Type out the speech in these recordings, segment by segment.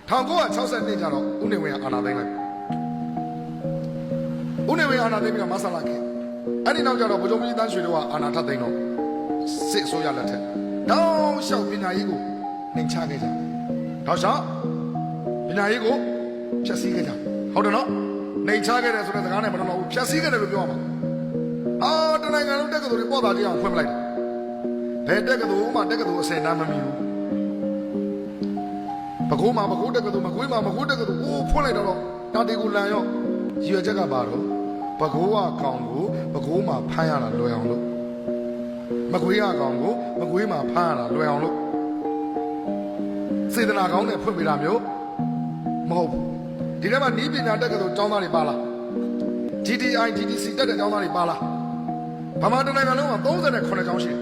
1962 ကျတော့ဦးနေဝင်းအာဏာသိမ်းလိုက်ဦးနေဝင်းအာဏာသိမ်းပြီးတော့မဆလာခဲ့အဲ့ဒီနောက်ကျတော့ဗိုလ်ချုပ်ကြီးတန်းရွှေတို့ကအာဏာထပ်သိမ်းတော့စစ်အစိုးရလက်ထက်တောင်းလျှောက်ပညာရေးကိုနှိမ်ချခဲ့ကြတောင်းလျှောက်ပညာရေးကိုဖျက်ဆီးခဲ့ကြဟုတ်တယ်နော်နှိမ်ချခဲ့တယ်ဆိုတဲ့စကားနဲ့မတော်ဘူးဖျက်ဆီးခဲ့တယ်လို့ပြောရမှာတနိုင်ငံလုံးတက္ကသိုလ်တွေပေါ်တာကြည့်အောင်ဖွင့်ပလိုက်တယ်ဘယ်တက္ကသိုလ်မှတက္ကသိုလ်အစင်တန်းမမီဘူးပဲခူးမှာပဲခူးတက္ကသိုလ်မကွေးမှာမကွေးတက္ကသိုလ်ဖွင့်လိုက်တော့တာတီကူလန်ရောရည်ရွယ်ချက်ကပါတော့ပဲခူးကကောင်ကိုပဲခူးမှာဖမ်းရတာလွယ်အောင်လို့မကွေးကကောင်ကိုမကွေးမှာဖမ်းရတာလွယ်အောင်လို့စေတနာကောင်းနဲ့ဖွင့်ပေးတာမျိုးမဟုတ်ဘူးဒီထဲမှာနီးပညာတက္ကသိုလ်ကျောင်းသားတွေပါလား GTI DTC တက်တဲ့ကျောင်းသားတွေပါလားဗမာတနိုင်ငံလုံးမှာ39ကျောင်းရှိတယ်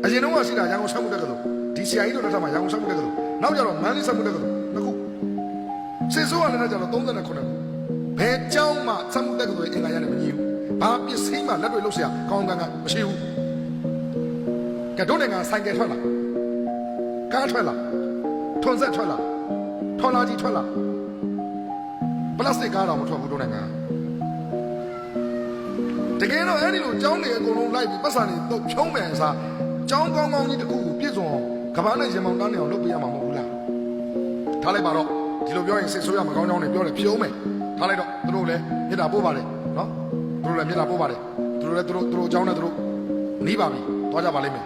အရင်တော့ရှိတာရန်ကုန်စက်မှုတက္ကသိုလ် DCI တို့လက်ထက်မှာရန်ကုန်စက်မှုတက္ကသိုလ်နောက်ကျတော့မန္တလေးစက်မှုတက္ကသိုလ်နှစ်ခုစစ်စိုးရလက်ထက်ကျတော့39ခုဘယ်ကျောင်းမှစက်မှုတက္ကသိုလ်အင်္ဂါရနဲ့မညီဘူးဘာပစ္စည်းမှလက်တွေလုပ်เสียကောင်းကမရှိဘူးကဲတို့နိုင်ငံဆိုင်ကယ်ထွက်လာကားထွက်လာထွန်ဆက်ထွက်လာထော်လာကြီးထွက်လာပလတ်စတစ်ကားတော့မထွက်ဘူးတို့နိုင်ငံတကယ်တော့အဲ့ဒီလိုကျောင်းတွေအကုန်လုံးလိုက်ပြီးပတ်စံတွေတော့ဖြုံးမယ်အစားကျောင်းကောင်းကောင်းကြီးတစ်ခုကိုပြည့်စုံအောင်ကဘာနဲ့ရင်မောင်တန်းနေအောင်လုပ်ပေးရမှာမဟုတ်ဘူးလားထားလိုက်ပါတော့ဒီလိုပြောရင်စစ်ဆိုးရမကောင်းကြောင်းတွေပြောတယ်ဖြုံးမယ်ထားလိုက်တော့သူတို့လည်းမြေတာပို့ပါလေနော်သူတို့လည်းမြေတာပို့ပါလေသူတို့လည်းသူတို့အကြောင်းနဲ့သူတို့နီးပါပြီသွားကြပါလိမ့်မယ်